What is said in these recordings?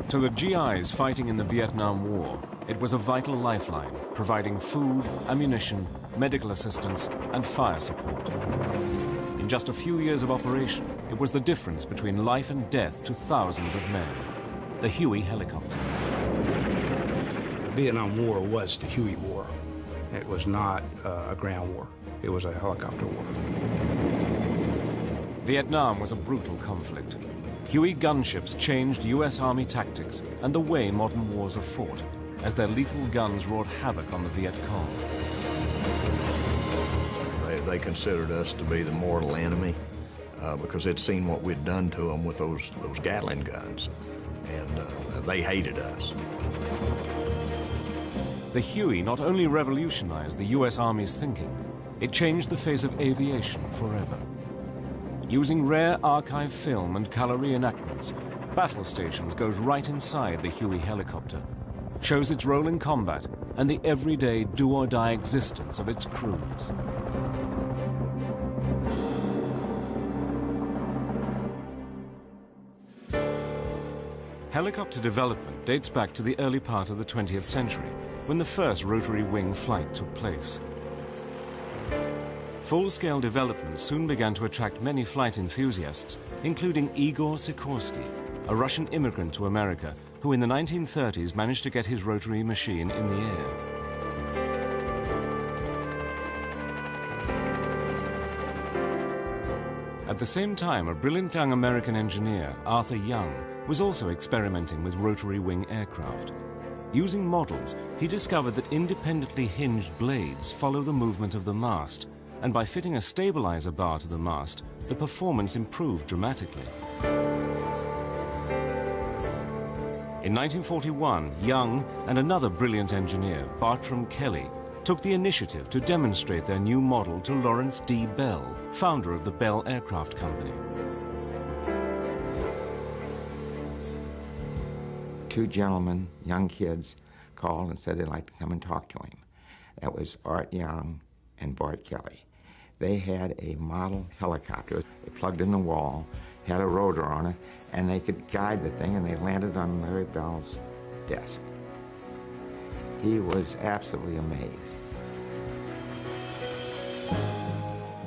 To the GIs fighting in the Vietnam War, it was a vital lifeline, providing food, ammunition, medical assistance, and fire support. In just a few years of operation, it was the difference between life and death to thousands of men. The Huey helicopter. The Vietnam War was the Huey War. It was not a ground war. It was a helicopter war. Vietnam was a brutal conflict. Huey gunships changed US Army tactics and the way modern wars are fought, as their lethal guns wrought havoc on the Viet Cong. They considered us to be the mortal enemy because they'd seen what we'd done to them with those Gatling guns, and they hated us. The Huey not only revolutionized the US Army's thinking, it changed the face of aviation forever. Using rare archive film and color reenactments, Battle Stations goes right inside the Huey helicopter, shows its role in combat and the everyday do-or-die existence of its crews. Helicopter development dates back to the early part of the 20th century, when the first rotary wing flight took place. Full-scale development soon began to attract many flight enthusiasts, including Igor Sikorsky, a Russian immigrant to America who in the 1930s managed to get his rotary machine in the air. At the same time, a brilliant young American engineer, Arthur Young, was also experimenting with rotary wing aircraft. Using models, he discovered that independently hinged blades follow the movement of the mast, and by fitting a stabilizer bar to the mast, the performance improved dramatically. In 1941, Young and another brilliant engineer, Bartram Kelly, took the initiative to demonstrate their new model to Lawrence D. Bell, founder of the Bell Aircraft Company. Two gentlemen, young kids, called and said they'd like to come and talk to him. That was Art Young and Bart Kelly. They had a model helicopter. They plugged in the wall, had a rotor on it, and they could guide the thing, and they landed on Larry Bell's desk. He was absolutely amazed.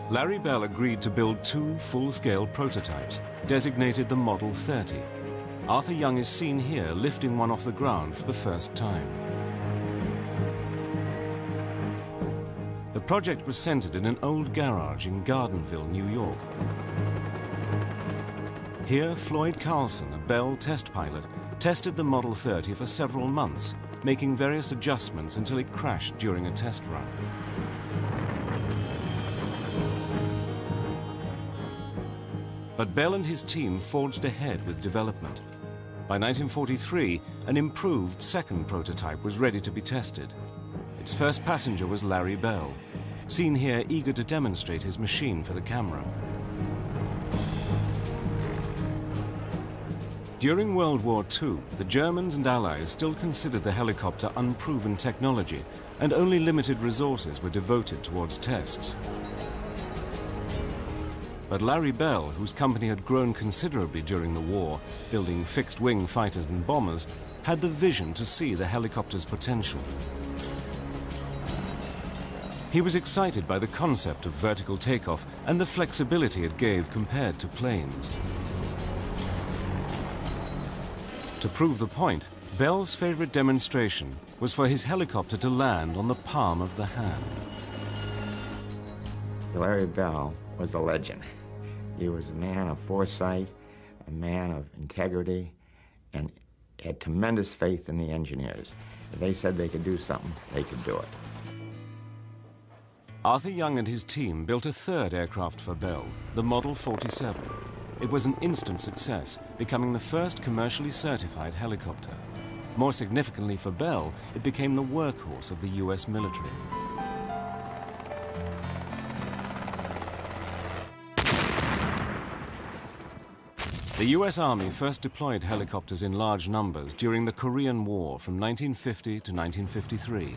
Larry Bell agreed to build two full-scale prototypes, designated the Model 30. Arthur Young is seen here lifting one off the ground for the first time. The project was centered in an old garage in Gardenville, New York. Here, Floyd Carlson, a Bell test pilot, tested the Model 30 for several months, making various adjustments until it crashed during a test run. But Bell and his team forged ahead with development. By 1943, an improved second prototype was ready to be tested. Its first passenger was Larry Bell, seen here eager to demonstrate his machine for the camera. During World War II, the Germans and Allies still considered the helicopter unproven technology, and only limited resources were devoted towards tests. But Larry Bell, whose company had grown considerably during the war, building fixed-wing fighters and bombers, had the vision to see the helicopter's potential. He was excited by the concept of vertical takeoff and the flexibility it gave compared to planes. To prove the point, Bell's favorite demonstration was for his helicopter to land on the palm of the hand. Larry Bell was a legend. He was a man of foresight, a man of integrity, and had tremendous faith in the engineers. If they said they could do something, they could do it. Arthur Young and his team built a third aircraft for Bell, the Model 47. It was an instant success, becoming the first commercially certified helicopter. More significantly for Bell, it became the workhorse of the US military. The US Army first deployed helicopters in large numbers during the Korean War from 1950 to 1953.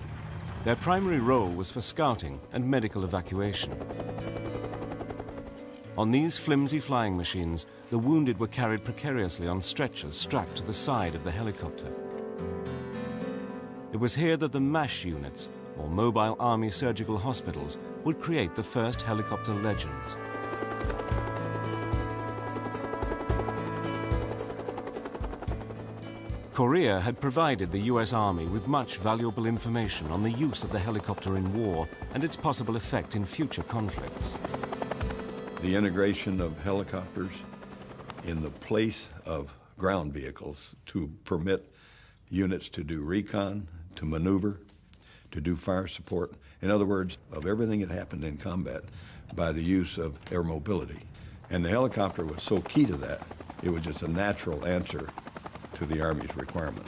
Their primary role was for scouting and medical evacuation. On these flimsy flying machines, the wounded were carried precariously on stretchers strapped to the side of the helicopter. It was here that the MASH units, or Mobile Army Surgical Hospitals, would create the first helicopter legends. Korea had provided the US Army with much valuable information on the use of the helicopter in war and its possible effect in future conflicts. The integration of helicopters in the place of ground vehicles to permit units to do recon, to maneuver, to do fire support. In other words, of everything that happened in combat by the use of air mobility. And the helicopter was so key to that, it was just a natural answer to the Army's requirement.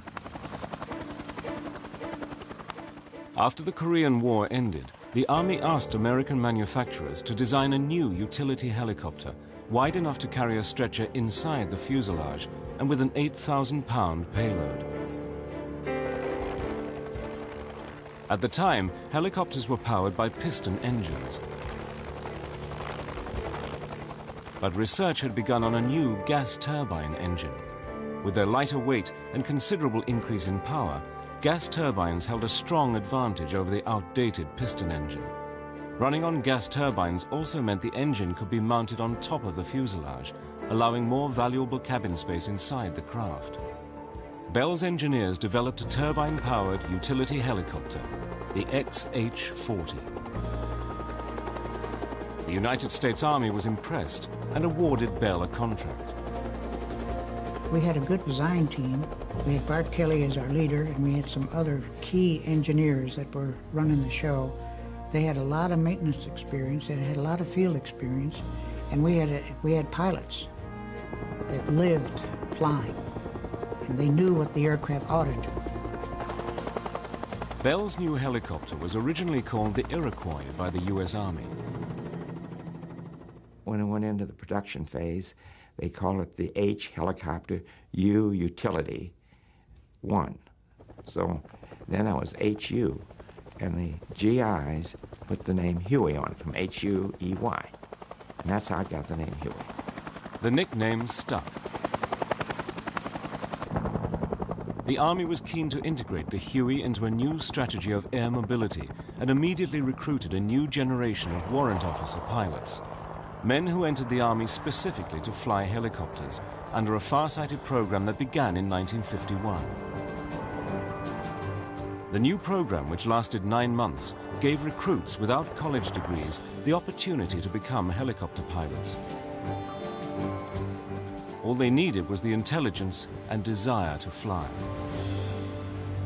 After the Korean War ended, the Army asked American manufacturers to design a new utility helicopter wide enough to carry a stretcher inside the fuselage and with an 8,000-pound payload. At the time, helicopters were powered by piston engines. But research had begun on a new gas turbine engine. With their lighter weight and considerable increase in power, gas turbines held a strong advantage over the outdated piston engine. Running on gas turbines also meant the engine could be mounted on top of the fuselage, allowing more valuable cabin space inside the craft. Bell's engineers developed a turbine-powered utility helicopter, the XH-40. The United States Army was impressed and awarded Bell a contract. We had a good design team. We had Bart Kelly as our leader, and we had some other key engineers that were running the show. They had a lot of maintenance experience, they had a lot of field experience, and we had pilots that lived flying, and they knew what the aircraft ought to do. Bell's new helicopter was originally called the Iroquois by the U.S. Army. When it went into the production phase, they called it the H helicopter U utility 1. So then that was HU, and the GIs put the name Huey on it from H-U-E-Y, and that's how I got the name Huey. The nickname stuck. The Army was keen to integrate the Huey into a new strategy of air mobility and immediately recruited a new generation of warrant officer pilots. Men who entered the Army specifically to fly helicopters under a far-sighted program that began in 1951. The new program, which lasted 9 months, gave recruits without college degrees the opportunity to become helicopter pilots. All they needed was the intelligence and desire to fly.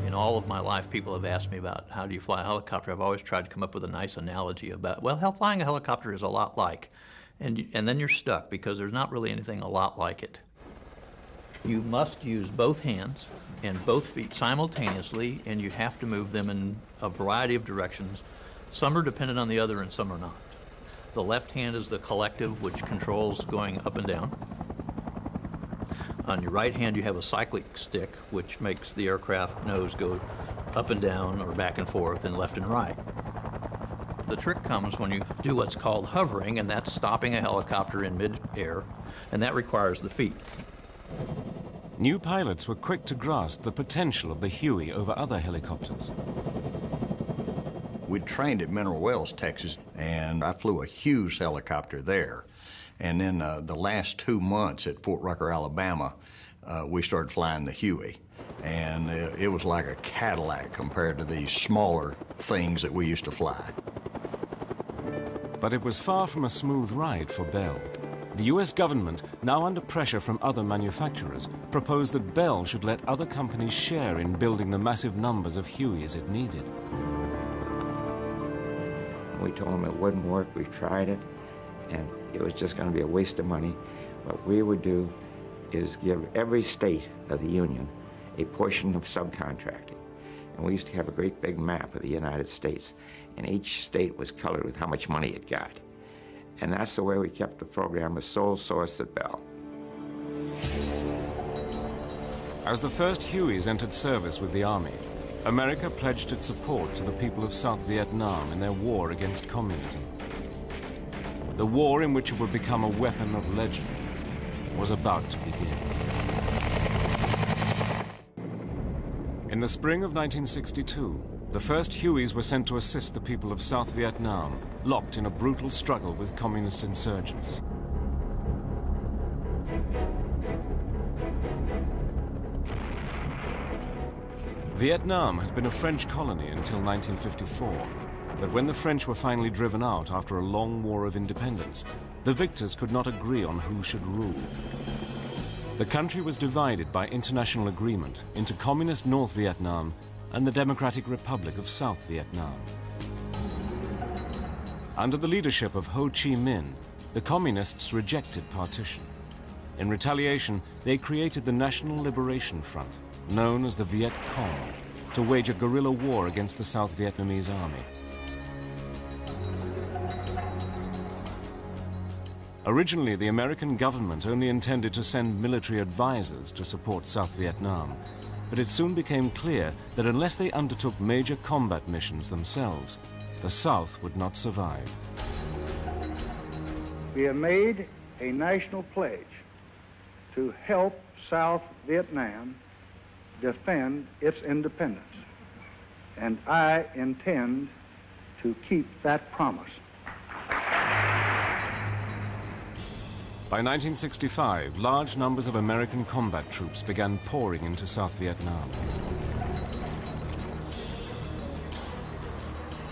In all of my life, people have asked me about how do you fly a helicopter. I've always tried to come up with a nice analogy about, well, how flying a helicopter is a lot like. And then you're stuck because there's not really anything a lot like it. You must use both hands and both feet simultaneously, and you have to move them in a variety of directions. Some are dependent on the other and some are not. The left hand is the collective, which controls going up and down. On your right hand, you have a cyclic stick, which makes the aircraft nose go up and down or back and forth and left and right. The trick comes when you do what's called hovering, and that's stopping a helicopter in mid-air, and that requires the feet. New pilots were quick to grasp the potential of the Huey over other helicopters. We trained at Mineral Wells, Texas, and I flew a Hughes helicopter there. And then the last 2 months at Fort Rucker, Alabama, we started flying the Huey. And it was like a Cadillac compared to these smaller things that we used to fly. But it was far from a smooth ride for Bell. The US government, now under pressure from other manufacturers, proposed that Bell should let other companies share in building the massive numbers of Hueys it needed. We told them it wouldn't work. We tried it, and it was just going to be a waste of money. What we would do is give every state of the Union a portion of subcontracting. And we used to have a great big map of the United States, and each state was colored with how much money it got. And that's the way we kept the program a sole source at Bell. As the first Hueys entered service with the Army, America pledged its support to the people of South Vietnam in their war against communism. the war in which it would become a weapon of legend was about to begin. In the spring of 1962, the first Hueys were sent to assist the people of South Vietnam, locked in a brutal struggle with communist insurgents. Vietnam had been a French colony until 1954, but when the French were finally driven out after a long war of independence, the victors could not agree on who should rule. The country was divided by international agreement into Communist North Vietnam and the Democratic Republic of South Vietnam. Under the leadership of Ho Chi Minh, the Communists rejected partition. In retaliation, they created the National Liberation Front, known as the Viet Cong, to wage a guerrilla war against the South Vietnamese army. Originally, the American government only intended to send military advisors to support South Vietnam, but it soon became clear that unless they undertook major combat missions themselves, the South would not survive. We have made a national pledge to help South Vietnam defend its independence, and I intend to keep that promise. By 1965, large numbers of American combat troops began pouring into South Vietnam.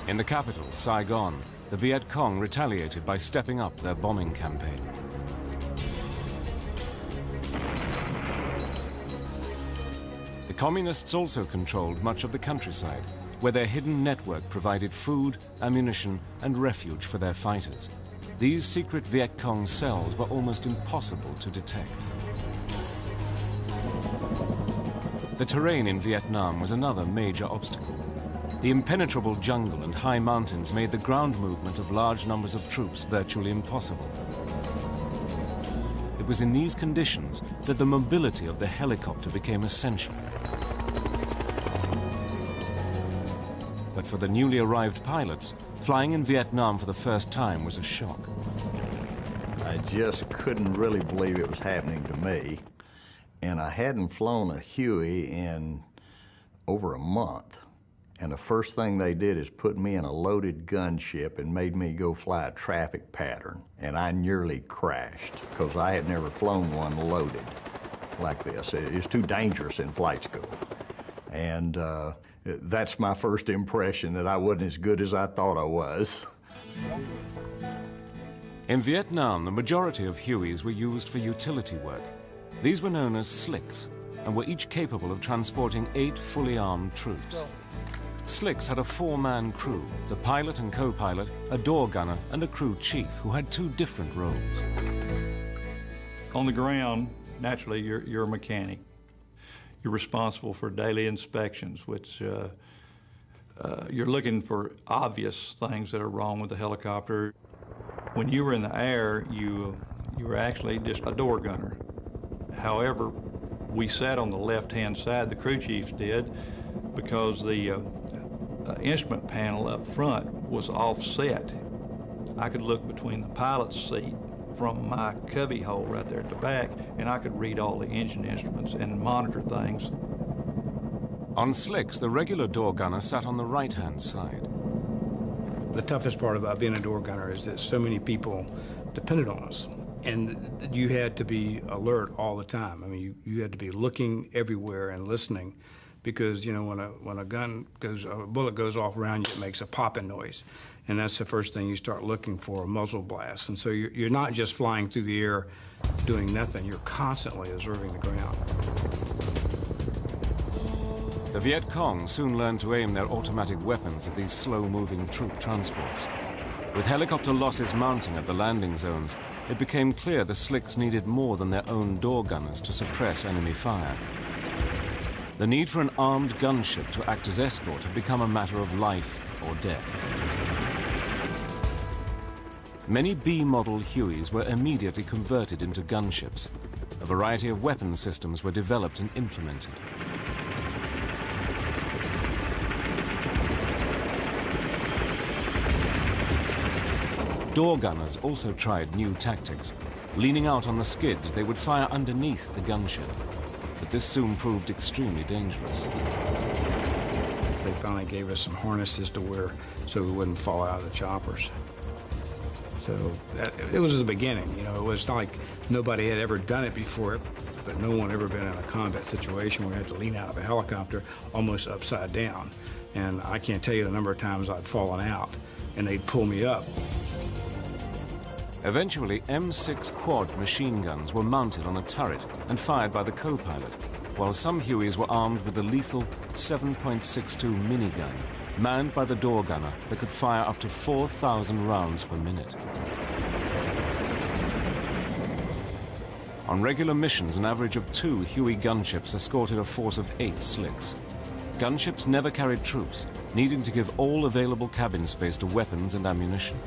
In the capital, Saigon, the Viet Cong retaliated by stepping up their bombing campaign. The Communists also controlled much of the countryside, where their hidden network provided food, ammunition, and refuge for their fighters. These secret Viet Cong cells were almost impossible to detect. The terrain in Vietnam was another major obstacle. The impenetrable jungle and high mountains made the ground movement of large numbers of troops virtually impossible. It was in these conditions that the mobility of the helicopter became essential. But for the newly arrived pilots, flying in Vietnam for the first time was a shock. I just couldn't really believe it was happening to me. And I hadn't flown a Huey in over a month. And the first thing they did is put me in a loaded gunship and made me go fly a traffic pattern. And I nearly crashed because I had never flown one loaded like this. It was too dangerous in flight school. And that's my first impression, that I wasn't as good as I thought I was. In Vietnam, the majority of Hueys were used for utility work. These were known as slicks and were each capable of transporting 8 fully armed troops. Slicks had a 4-man crew, the pilot and co-pilot, a door gunner, and a crew chief, who had 2 different roles. On the ground, naturally, you're a mechanic. You're responsible for daily inspections, which you're looking for obvious things that are wrong with the helicopter. When you were in the air, you were actually just a door gunner. However, we sat on the left-hand side, the crew chiefs did, because the instrument panel up front was offset. I could look between the pilot's seat from my cubby hole right there at the back, and I could read all the engine instruments and monitor things. On slicks, the regular door gunner sat on the right-hand side. The toughest part about being a door gunner is that so many people depended on us. And you had to be alert all the time. I mean, you had to be looking everywhere and listening, because, you know, when a bullet goes off around you, it makes a popping noise. And that's the first thing you start looking for, a muzzle blast. And so you're not just flying through the air doing nothing, you're constantly observing the ground. The Viet Cong soon learned to aim their automatic weapons at these slow-moving troop transports. With helicopter losses mounting at the landing zones, it became clear the slicks needed more than their own door gunners to suppress enemy fire. The need for an armed gunship to act as escort had become a matter of life or death. Many B-model Hueys were immediately converted into gunships. A variety of weapon systems were developed and implemented. door gunners also tried new tactics. Leaning out on the skids, they would fire underneath the gunship. But this soon proved extremely dangerous. They finally gave us some harnesses to wear so we wouldn't fall out of the choppers. So it was the beginning, you know. It was not like nobody had ever done it before, but no one ever been in a combat situation where we had to lean out of a helicopter almost upside down. And I can't tell you the number of times I'd fallen out and they'd pull me up. Eventually, M6 quad machine guns were mounted on a turret and fired by the co-pilot, while some Hueys were armed with the lethal 7.62 minigun, manned by the door gunner that could fire up to 4,000 rounds per minute. On regular missions, an average of 2 Huey gunships escorted a force of 8 slicks. Gunships never carried troops, needing to give all available cabin space to weapons and ammunition.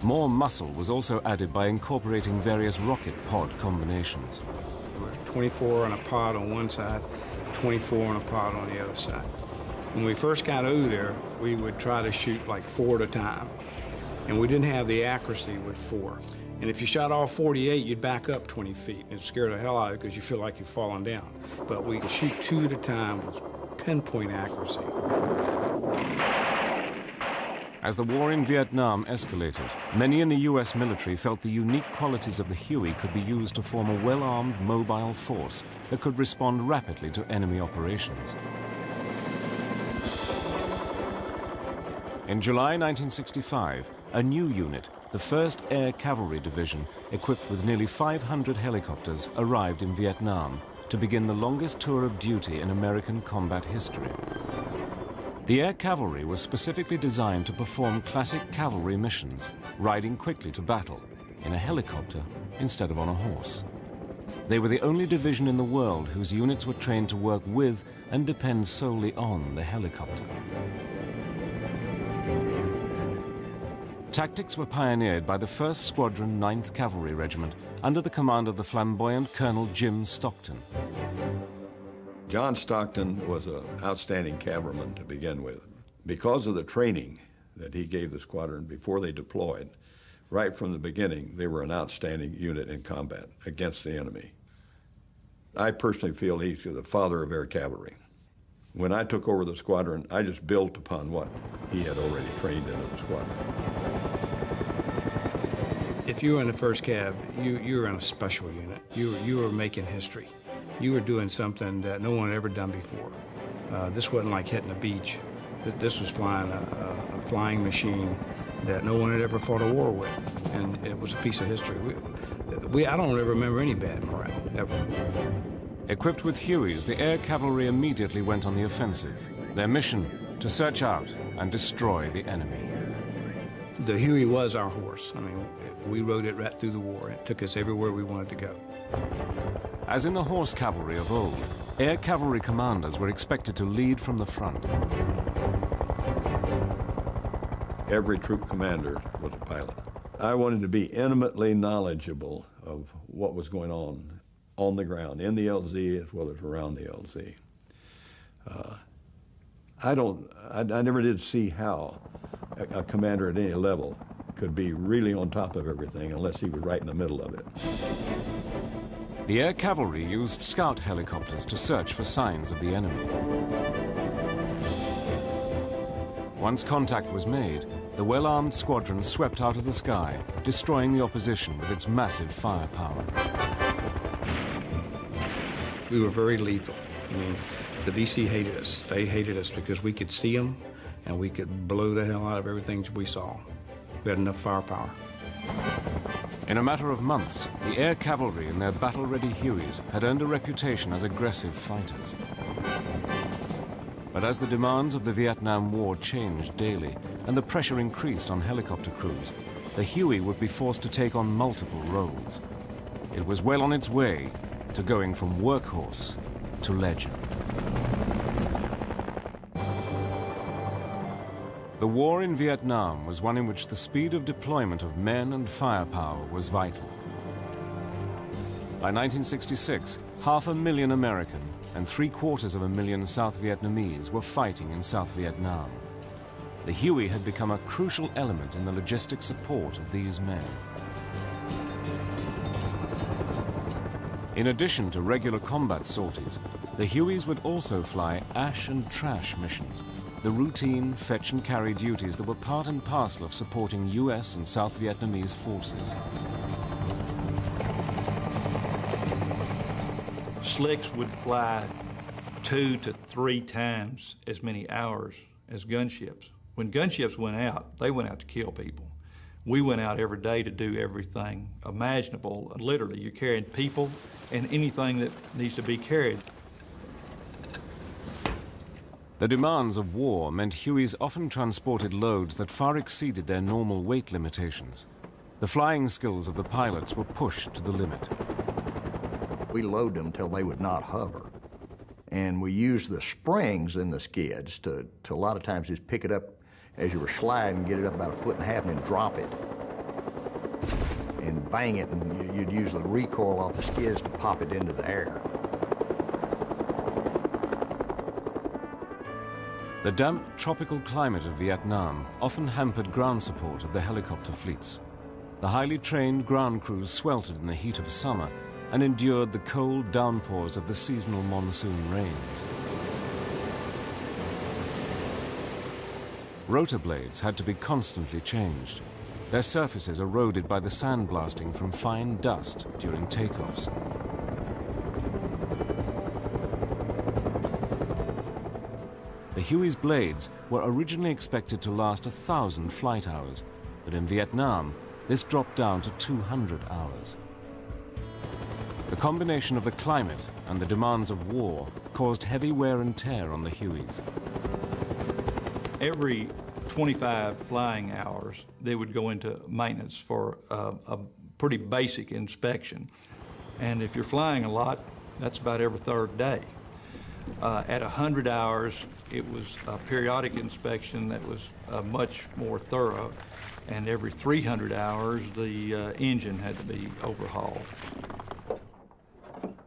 More muscle was also added by incorporating various rocket pod combinations. There were 24 on a pod on one side, 24 on a pod on the other side. When we first got over there, we would try to shoot like 4 at a time. And we didn't have the accuracy with 4. And if you shot all 48, you'd back up 20 feet. And it scared the hell out of you because you feel like you're falling down. But we could shoot 2 at a time with pinpoint accuracy. As the war in Vietnam escalated, many in the US military felt the unique qualities of the Huey could be used to form a well-armed mobile force that could respond rapidly to enemy operations. In July 1965, a new unit, the 1st Air Cavalry Division, equipped with nearly 500 helicopters, arrived in Vietnam to begin the longest tour of duty in American combat history. The Air Cavalry was specifically designed to perform classic cavalry missions, riding quickly to battle, in a helicopter instead of on a horse. They were the only division in the world whose units were trained to work with and depend solely on the helicopter. Tactics were pioneered by the 1st Squadron 9th Cavalry Regiment under the command of the flamboyant Colonel Jim Stockton. John Stockton was an outstanding cavalryman to begin with. Because of the training that he gave the squadron before they deployed, right from the beginning, they were an outstanding unit in combat against the enemy. I personally feel he's the father of air cavalry. When I took over the squadron, I just built upon what he had already trained into the squadron. If you were in the 1st Cav, you were in a special unit. You were making history. You were doing something that no one had ever done before. This wasn't like hitting a beach. This was flying a flying machine that no one had ever fought a war with, and it was a piece of history. I don't ever remember any bad morale, ever. Equipped with Hueys, the Air Cavalry immediately went on the offensive. Their mission, to search out and destroy the enemy. The Huey was our horse. I mean, we rode it right through the war. It took us everywhere we wanted to go. As in the horse cavalry of old, air cavalry commanders were expected to lead from the front. Every troop commander was a pilot. I wanted to be intimately knowledgeable of what was going on the ground, in the LZ as well as around the LZ. I never did see how a commander at any level could be really on top of everything unless he was right in the middle of it. The air cavalry used scout helicopters to search for signs of the enemy. Once contact was made, the well-armed squadron swept out of the sky, destroying the opposition with its massive firepower. We were very lethal. I mean, the BC hated us. They hated us because we could see them and we could blow the hell out of everything we saw. We had enough firepower. In a matter of months, the air cavalry and their battle-ready Hueys had earned a reputation as aggressive fighters. But as the demands of the Vietnam War changed daily and the pressure increased on helicopter crews, the Huey would be forced to take on multiple roles. It was well on its way to going from workhorse to legend. The war in Vietnam was one in which the speed of deployment of men and firepower was vital. By 1966, 500,000 American and 750,000 South Vietnamese were fighting in South Vietnam. the Huey had become a crucial element in the logistic support of these men. In addition to regular combat sorties, the Hueys would also fly ash and trash missions, the routine fetch and carry duties that were part and parcel of supporting US and South Vietnamese forces. Slicks would fly 2 to 3 times as many hours as gunships. When gunships went out, they went out to kill people. We went out every day to do everything imaginable. Literally, you're carrying people and anything that needs to be carried. The demands of war meant Hueys often transported loads that far exceeded their normal weight limitations. The flying skills of the pilots were pushed to the limit. We load them till they would not hover. And we used the springs in the skids to a lot of times just pick it up as you were sliding, get it up about 1.5 feet and then drop it. And bang it, and you'd use the recoil off the skids to pop it into the air. The damp, tropical climate of Vietnam often hampered ground support of the helicopter fleets. The highly trained ground crews sweltered in the heat of summer and endured the cold downpours of the seasonal monsoon rains. Rotor blades had to be constantly changed, their surfaces eroded by the sandblasting from fine dust during takeoffs. The Huey's blades were originally expected to last 1,000 flight hours, but in Vietnam, this dropped down to 200 hours. The combination of the climate and the demands of war caused heavy wear and tear on the Hueys. Every 25 flying hours, they would go into maintenance for a pretty basic inspection. And if you're flying a lot, that's about every 3rd day. At 100 hours, it was a periodic inspection that was much more thorough. And every 300 hours, the engine had to be overhauled.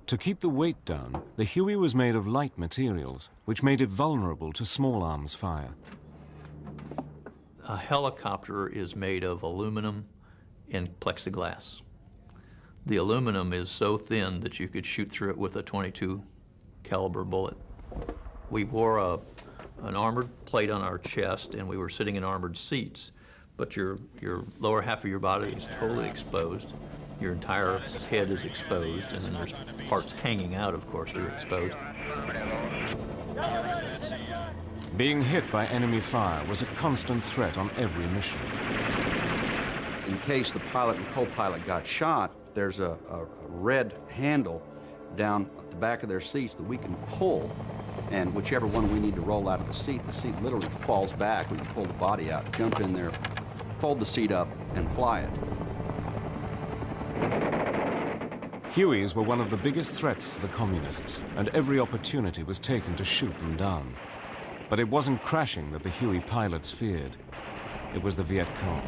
To keep the weight down, the Huey was made of light materials, which made it vulnerable to small arms fire. A helicopter is made of aluminum and plexiglass. The aluminum is so thin that you could shoot through it with a .22 caliber bullet. We wore an armored plate on our chest, and we were sitting in armored seats, but your lower half of your body is totally exposed. Your entire head is exposed, and then there's parts hanging out, of course, that are exposed. Being hit by enemy fire was a constant threat on every mission. In case the pilot and co-pilot got shot, there's a red handle down at the back of their seats that we can pull, and whichever one we need to roll out of the seat literally falls back. We can pull the body out, jump in there, fold the seat up, and fly it. Hueys were one of the biggest threats to the communists, and every opportunity was taken to shoot them down. But it wasn't crashing that the Huey pilots feared. It was the Viet Cong.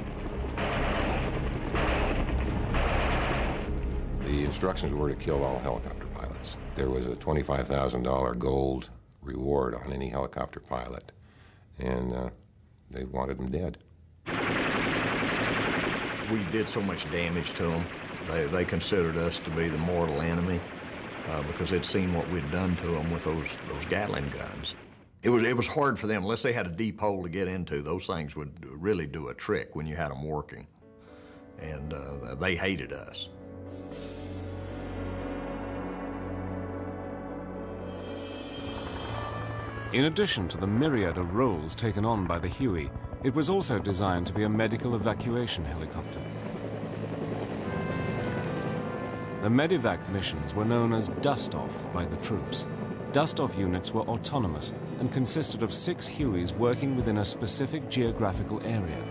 The instructions were to kill all helicopter pilots. There was a $25,000 gold reward on any helicopter pilot, and they wanted them dead. We did so much damage to them. They considered us to be the mortal enemy because they'd seen what we'd done to them with those Gatling guns. It was hard for them, unless they had a deep hole to get into. Those things would really do a trick when you had them working. And they hated us. In addition to the myriad of roles taken on by the Huey, it was also designed to be a medical evacuation helicopter. The medevac missions were known as dust-off by the troops. Dust-off units were autonomous and consisted of 6 Hueys working within a specific geographical area.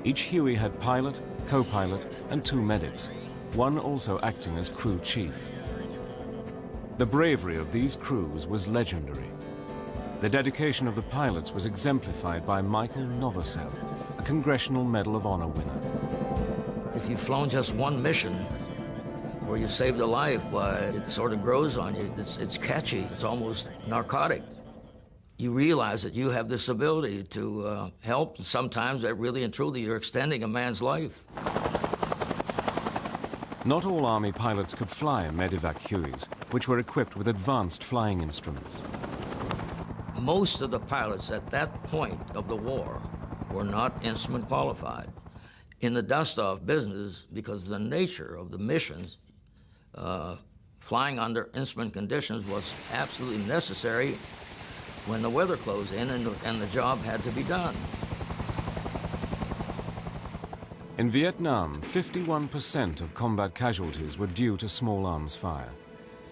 Each Huey had pilot, co-pilot, and 2 medics, one also acting as crew chief. The bravery of these crews was legendary. The dedication of the pilots was exemplified by Michael Novosel, a Congressional Medal of Honor winner. If you've flown just one mission, where you saved a life, why, it sort of grows on you. It's catchy. It's almost narcotic. You realize that you have this ability to help, and sometimes that really and truly you're extending a man's life. Not all Army pilots could fly Medevac Hueys, which were equipped with advanced flying instruments. Most of the pilots at that point of the war were not instrument qualified. In the dust-off business, because of the nature of the missions, flying under instrument conditions was absolutely necessary when the weather closed in and the job had to be done. In Vietnam, 51% of combat casualties were due to small arms fire.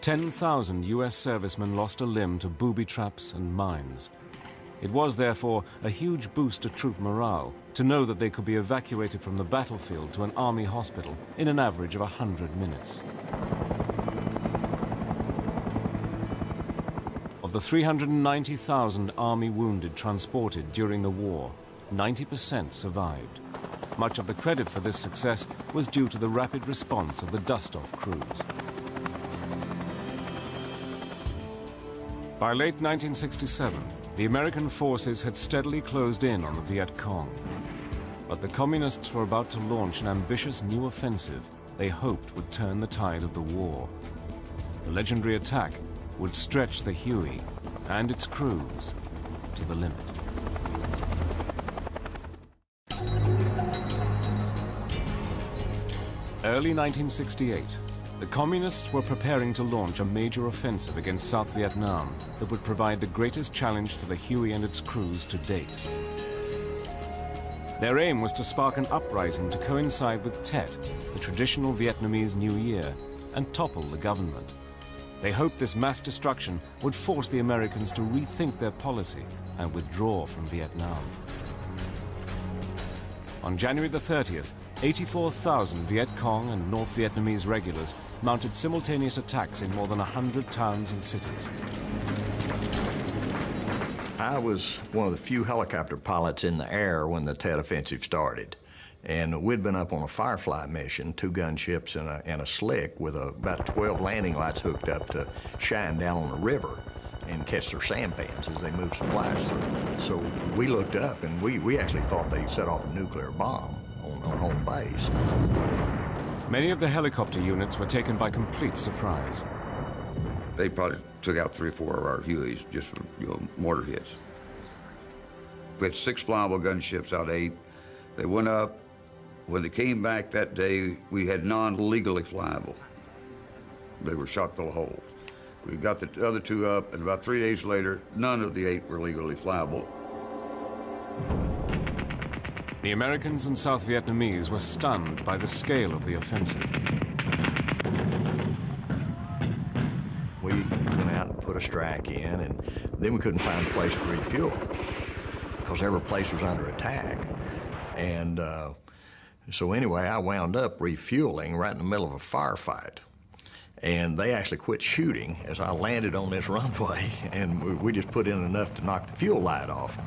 10,000 US servicemen lost a limb to booby traps and mines. It was, therefore, a huge boost to troop morale to know that they could be evacuated from the battlefield to an Army hospital in an average of 100 minutes. Of the 390,000 Army wounded transported during the war, 90% survived. Much of the credit for this success was due to the rapid response of the dust-off crews. By late 1967, the American forces had steadily closed in on the Viet Cong. But the Communists were about to launch an ambitious new offensive they hoped would turn the tide of the war. The legendary attack would stretch the Huey and its crews to the limit. Early 1968, the Communists were preparing to launch a major offensive against South Vietnam that would provide the greatest challenge to the Huey and its crews to date. Their aim was to spark an uprising to coincide with Tet, the traditional Vietnamese New Year, and topple the government. They hoped this mass destruction would force the Americans to rethink their policy and withdraw from Vietnam. On January the 30th, 84,000 Viet Cong and North Vietnamese regulars mounted simultaneous attacks in more than 100 towns and cities. I was one of the few helicopter pilots in the air when the Tet Offensive started. And we'd been up on a Firefly mission, 2 gunships and a slick with about 12 landing lights hooked up to shine down on the river and catch their sampans as they moved supplies through. So we looked up and we actually thought they set off a nuclear bomb on our home base. Many of the helicopter units were taken by complete surprise. They probably took out 3 or 4 of our Hueys just from mortar hits. We had 6 flyable gunships out of 8. They went up. When they came back that day, we had non-legally flyable. They were shot full of holes. We got the other 2 up, and about 3 days later, none of the 8 were legally flyable. The Americans and South Vietnamese were stunned by the scale of the offensive. We went out and put a strike in, and then we couldn't find a place to refuel because every place was under attack. And so anyway, I wound up refueling right in the middle of a firefight. And they actually quit shooting as I landed on this runway, and we just put in enough to knock the fuel light off.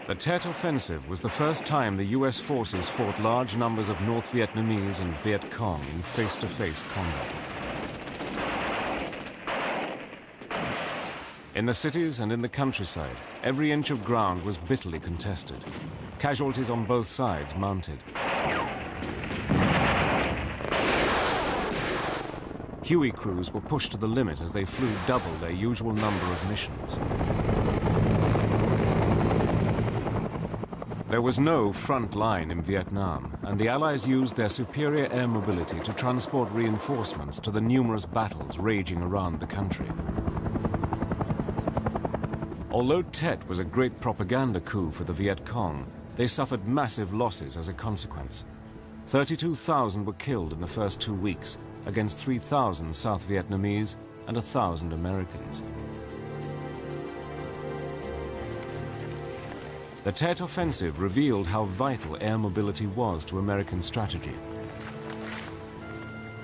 The Tet Offensive was the first time the US forces fought large numbers of North Vietnamese and Viet Cong in face-to-face combat. In the cities and in the countryside, every inch of ground was bitterly contested. Casualties on both sides mounted. Huey crews were pushed to the limit as they flew double their usual number of missions. There was no front line in Vietnam, and the Allies used their superior air mobility to transport reinforcements to the numerous battles raging around the country. Although Tet was a great propaganda coup for the Viet Cong, they suffered massive losses as a consequence. 32,000 were killed in the first 2 weeks, against 3,000 South Vietnamese and 1,000 Americans. The Tet Offensive revealed how vital air mobility was to American strategy.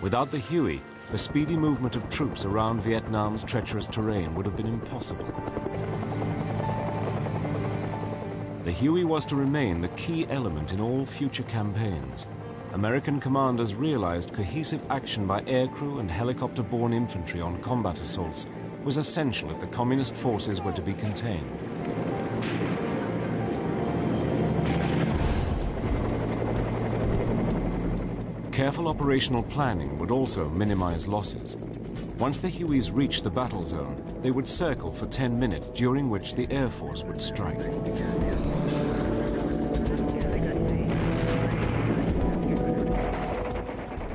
Without the Huey, the speedy movement of troops around Vietnam's treacherous terrain would have been impossible. The Huey was to remain the key element in all future campaigns, American commanders realized cohesive action by aircrew and helicopter-borne infantry on combat assaults was essential if the communist forces were to be contained. Careful operational planning would also minimize losses. Once the Hueys reached the battle zone, they would circle for 10 minutes, during which the Air Force would strike.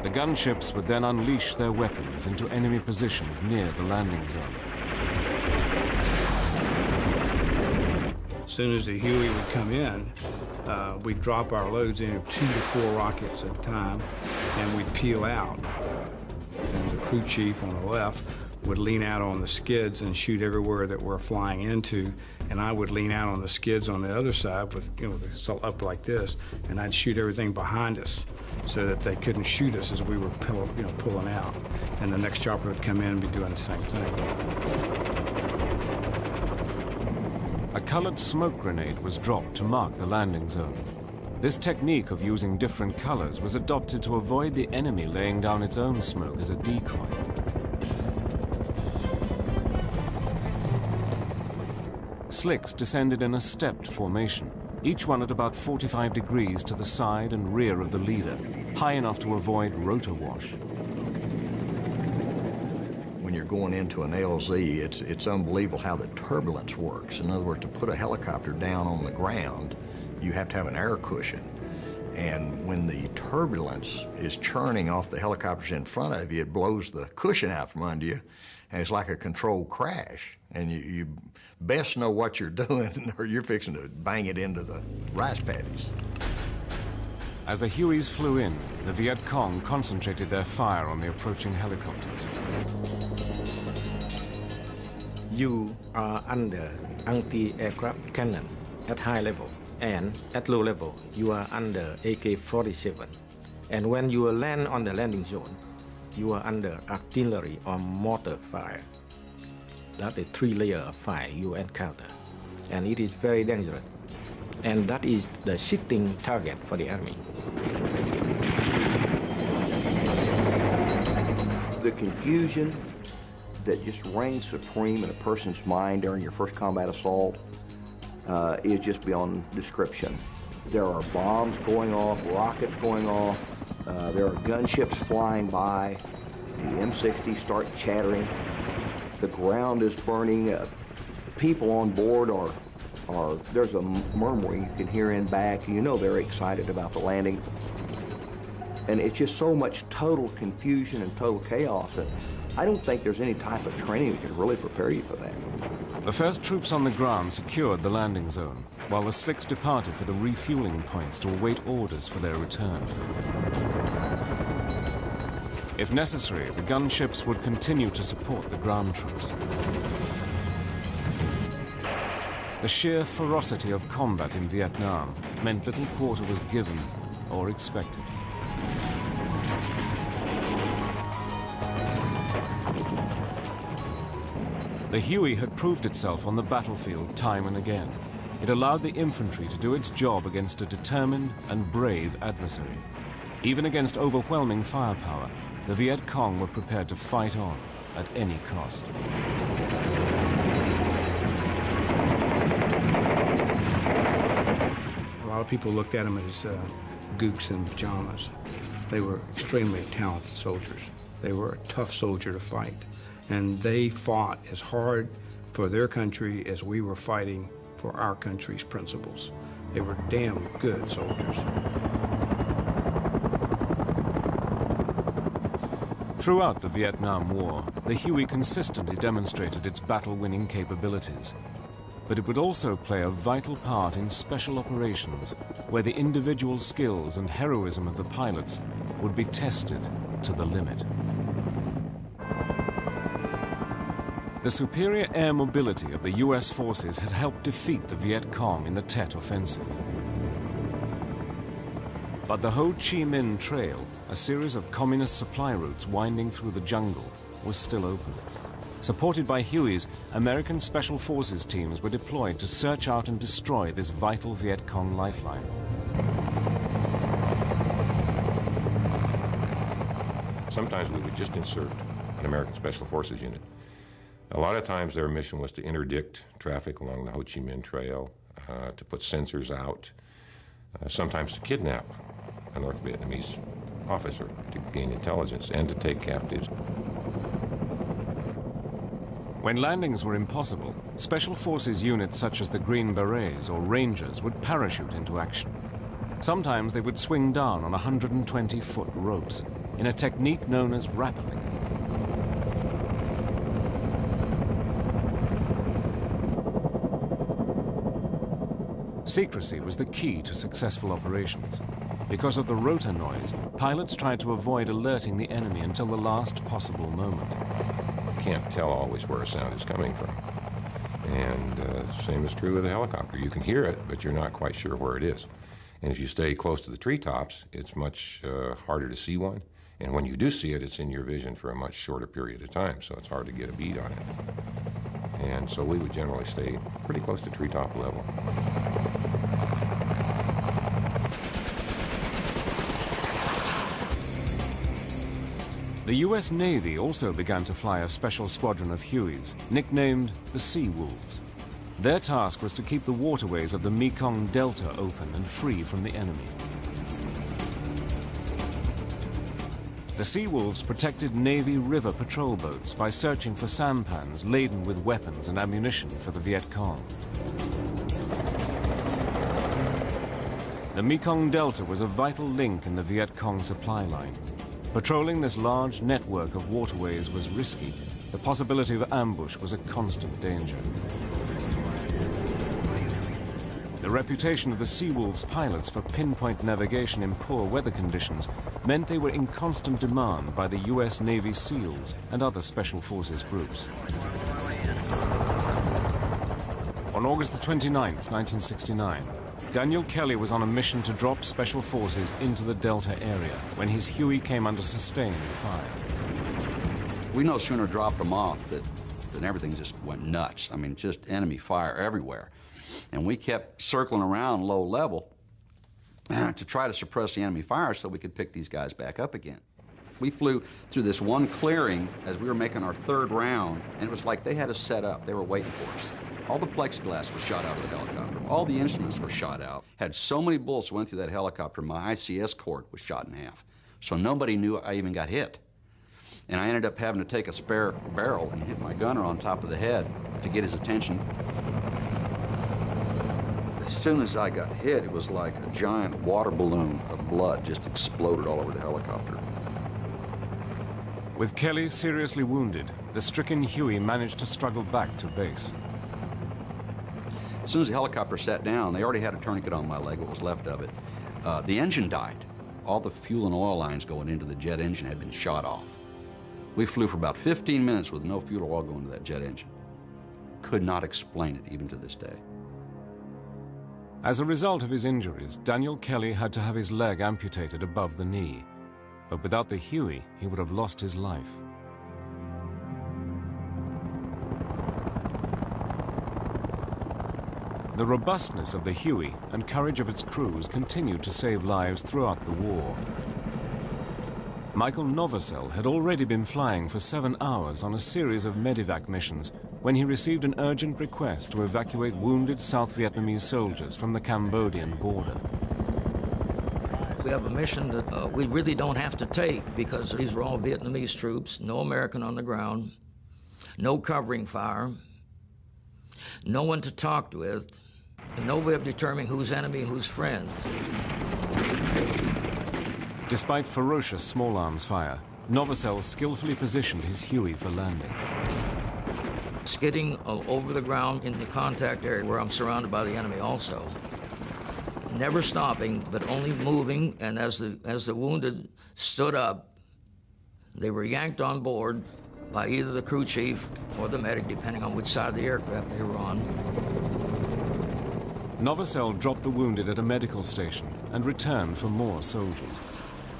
The gunships would then unleash their weapons into enemy positions near the landing zone. As soon as the Huey would come in, we'd drop our loads in 2 to 4 rockets at a time, and we'd peel out. And the crew chief on the left would lean out on the skids and shoot everywhere that we're flying into, and I would lean out on the skids on the other side, with, up like this, and I'd shoot everything behind us so that they couldn't shoot us as we were pulling out. And the next chopper would come in and be doing the same thing. A colored smoke grenade was dropped to mark the landing zone. This technique of using different colors was adopted to avoid the enemy laying down its own smoke as a decoy. Slicks descended in a stepped formation, each one at about 45 degrees to the side and rear of the leader, high enough to avoid rotor wash. When you're going into an LZ, it's unbelievable how the turbulence works. In other words, to put a helicopter down on the ground, you have to have an air cushion. And when the turbulence is churning off the helicopters in front of you, it blows the cushion out from under you, and it's like a controlled crash. And you best know what you're doing, or you're fixing to bang it into the rice paddies. As the Hueys flew in, the Viet Cong concentrated their fire on the approaching helicopters. You are under anti-aircraft cannon at high level, and at low level, you are under AK-47. And when you land on the landing zone, you are under artillery or mortar fire. That's a 3-layer of fire you encounter, and it is very dangerous. And that is the sitting target for the enemy. The confusion that just reigns supreme in a person's mind during your first combat assault is just beyond description. There are bombs going off, rockets going off, there are gunships flying by, the M60s start chattering, the ground is burning, people on board there's a murmuring you can hear in back, you know they're excited about the landing. And it's just so much total confusion and total chaos, and I don't think there's any type of training that can really prepare you for that. The first troops on the ground secured the landing zone, while the Slicks departed for the refueling points to await orders for their return. If necessary, the gunships would continue to support the ground troops. The sheer ferocity of combat in Vietnam meant little quarter was given or expected. The Huey had proved itself on the battlefield time and again. It allowed the infantry to do its job against a determined and brave adversary. Even against overwhelming firepower, the Viet Cong were prepared to fight on at any cost. A lot of people looked at them as gooks in pajamas. They were extremely talented soldiers. They were a tough soldier to fight. And they fought as hard for their country as we were fighting for our country's principles. They were damn good soldiers. Throughout the Vietnam War, the Huey consistently demonstrated its battle-winning capabilities. But it would also play a vital part in special operations, where the individual skills and heroism of the pilots would be tested to the limit. The superior air mobility of the U.S. forces had helped defeat the Viet Cong in the Tet Offensive. But the Ho Chi Minh Trail, a series of communist supply routes winding through the jungle, was still open. Supported by Hueys, American Special Forces teams were deployed to search out and destroy this vital Viet Cong lifeline. sometimes we would just insert an American Special Forces unit. A lot of times their mission was to interdict traffic along the Ho Chi Minh Trail, to put sensors out, sometimes to kidnap a North Vietnamese officer to gain intelligence and to take captives. When landings were impossible, Special Forces units such as the Green Berets or Rangers would parachute into action. Sometimes they would swing down on 120-foot ropes in a technique known as rappelling. Secrecy was the key to successful operations. Because of the rotor noise, pilots tried to avoid alerting the enemy until the last possible moment. You can't tell always where a sound is coming from. And same is true with a helicopter. You can hear it, but you're not quite sure where it is. And if you stay close to the treetops, it's much harder to see one. And when you do see it, it's in your vision for a much shorter period of time, so it's hard to get a bead on it. And so we would generally stay pretty close to treetop level. The U.S. Navy also began to fly a special squadron of Hueys, nicknamed the Sea Wolves. Their task was to keep the waterways of the Mekong Delta open and free from the enemy. The Sea Wolves protected Navy river patrol boats by searching for sampans laden with weapons and ammunition for the Viet Cong. The Mekong Delta was a vital link in the Viet Cong supply line. Patrolling this large network of waterways was risky. The possibility of ambush was a constant danger. The reputation of the Sea Wolves pilots for pinpoint navigation in poor weather conditions meant they were in constant demand by the U.S. Navy SEALs and other Special Forces groups. On August the 29th, 1969, Daniel Kelly was on a mission to drop Special Forces into the Delta area when his Huey came under sustained fire. We no sooner dropped them off than everything just went nuts. I mean, just enemy fire everywhere. And we kept circling around low level to try to suppress the enemy fire so we could pick these guys back up again. We flew through this one clearing as we were making our third round, and it was like they had us set up. They were waiting for us. All the plexiglass was shot out of the helicopter. All the instruments were shot out. Had so many bullets went through that helicopter, my ICS cord was shot in half. So nobody knew I even got hit. And I ended up having to take a spare barrel and hit my gunner on top of the head to get his attention. As soon as I got hit, it was like a giant water balloon of blood just exploded all over the helicopter. With Kelly seriously wounded, the stricken Huey managed to struggle back to base. As soon as the helicopter sat down, they already had a tourniquet on my leg, what was left of it. The engine died. All the fuel and oil lines going into the jet engine had been shot off. We flew for about 15 minutes with no fuel or oil going to that jet engine. Could not explain it even to this day. As a result of his injuries, Daniel Kelly had to have his leg amputated above the knee. But without the Huey, he would have lost his life. The robustness of the Huey and courage of its crews continued to save lives throughout the war. Michael Novosel had already been flying for 7 hours on a series of medevac missions when he received an urgent request to evacuate wounded South Vietnamese soldiers from the Cambodian border. We have a mission that we really don't have to take because these were all Vietnamese troops, no American on the ground, no covering fire, no one to talk with, and no way of determining who's enemy, who's friend. Despite ferocious small arms fire, Novosel skillfully positioned his Huey for landing. Skidding over the ground in the contact area where I'm surrounded by the enemy also. Never stopping, but only moving, and as the wounded stood up, they were yanked on board by either the crew chief or the medic, depending on which side of the aircraft they were on. Novosel dropped the wounded at a medical station and returned for more soldiers.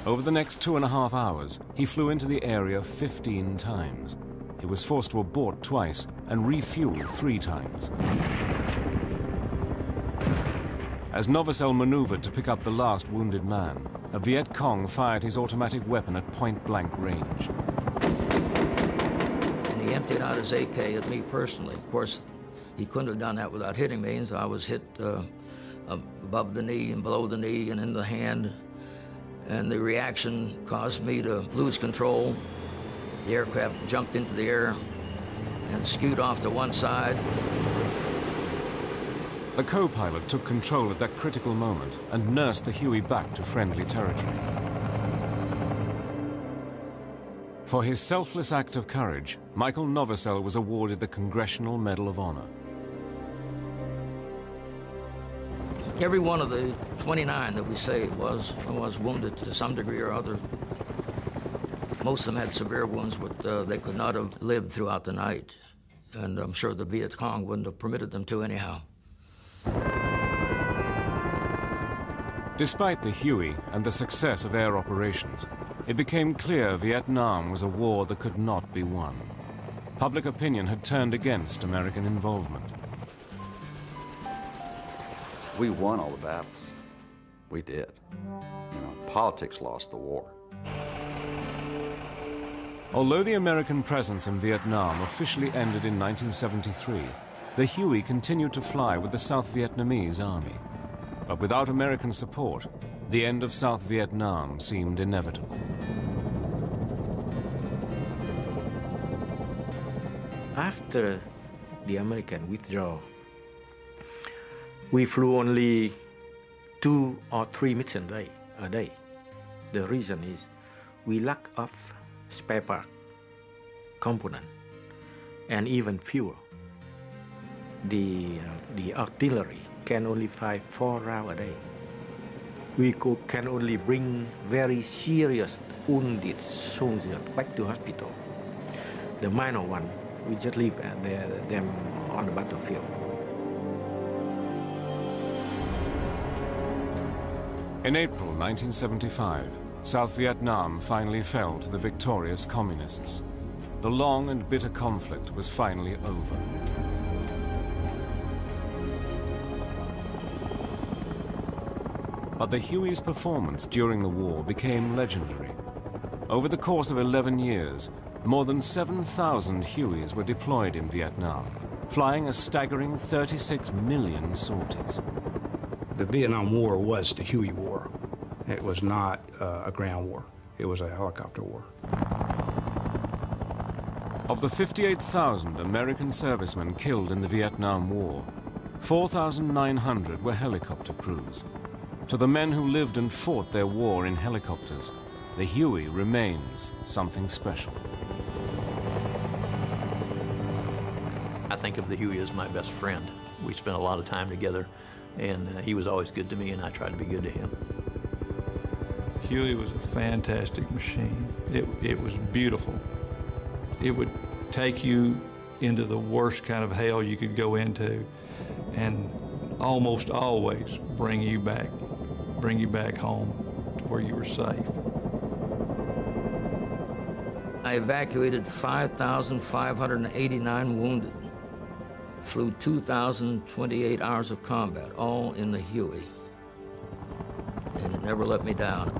Over the next 2.5 hours, he flew into the area 15 times. He was forced to abort twice and refuel 3 times. As Novosel maneuvered to pick up the last wounded man, a Viet Cong fired his automatic weapon at point-blank range. And he emptied out his AK at me personally. Of course, he couldn't have done that without hitting me, so I was hit above the knee and below the knee and in the hand. And the reaction caused me to lose control. The aircraft jumped into the air and skewed off to one side. The co-pilot took control at that critical moment and nursed the Huey back to friendly territory. For his selfless act of courage, Michael Novosel was awarded the Congressional Medal of Honor. Every one of the 29 that we saved was wounded to some degree or other. Most of them had severe wounds, but they could not have lived throughout the night. And I'm sure the Viet Cong wouldn't have permitted them to anyhow. Despite the Huey and the success of air operations, it became clear Vietnam was a war that could not be won. Public opinion had turned against American involvement. We won all the battles. We did. You know, politics lost the war. Although the American presence in Vietnam officially ended in 1973, the Huey continued to fly with the South Vietnamese Army. But without American support, the end of South Vietnam seemed inevitable. After the American withdrawal, we flew only 2 or 3 missions a day. The reason is we lack of spare part, component, and even fuel. The artillery can only fire 4 rounds a day. We can only bring very serious wounded soldiers back to hospital. The minor one, we just leave them on the battlefield. In April 1975, South Vietnam finally fell to the victorious communists. The long and bitter conflict was finally over. But the Huey's performance during the war became legendary. Over the course of 11 years, more than 7,000 Hueys were deployed in Vietnam, flying a staggering 36 million sorties. The Vietnam War was the Huey War. It was not a ground war. It was a helicopter war. Of the 58,000 American servicemen killed in the Vietnam War, 4,900 were helicopter crews. To the men who lived and fought their war in helicopters, the Huey remains something special. I think of the Huey as my best friend. We spent a lot of time together, and he was always good to me, and I tried to be good to him. Huey was a fantastic machine. It was beautiful. It would take you into the worst kind of hell you could go into, and almost always bring you back home to where you were safe. I evacuated 5,589 wounded, flew 2,028 hours of combat, all in the Huey, and it never let me down.